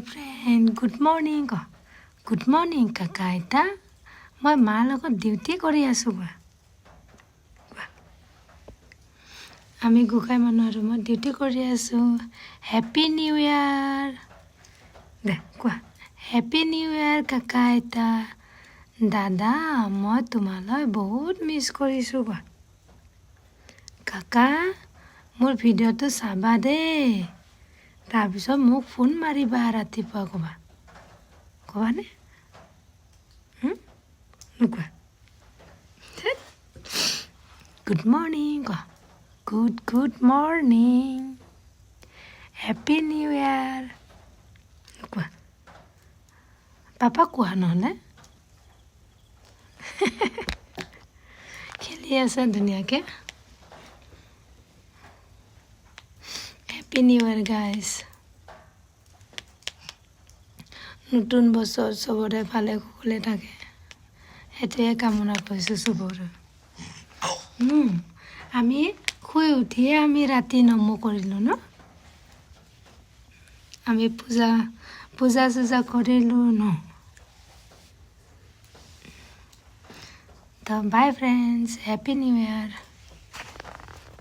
friend good morning good morning কাকা আইতা মই মাৰ লগত ডিউটি কৰি আছোঁ আমি গোসাঁই মানুহৰ ৰুমত ডিউটি কৰি আছোঁ হেপী নিউ ইয়াৰ দে কোৱা হেপী নিউ ইয়াৰ কাকা আইতা দাদা মই তোমালৈ বহুত মিছ কৰিছোঁ কাকা মোৰ ভিডিঅ'টো চাবা দেই তাৰপিছত মোক ফোন মাৰিবা ৰাতিপুৱা ক'বানে নোকোৱা good morning good morning happy new ইয়াৰ নোকোৱা পাপা কোৱা নহ'লে খেলি আছে ধুনীয়াকৈ হেপী নিউ ইয়াৰ গাইজ নতুন বছৰ চবৰে ভালে কুশলে থাকে সেইটোৱে কামনা কৰিছোঁ চবৰে আমি শুই উঠিয়ে আমি ৰাতি নমো কৰিলোঁ ন আমি পূজা চূজা কৰিলোঁ ন তো বাই ফ্ৰেণ্ডছ হেপী নিউ ইয়াৰ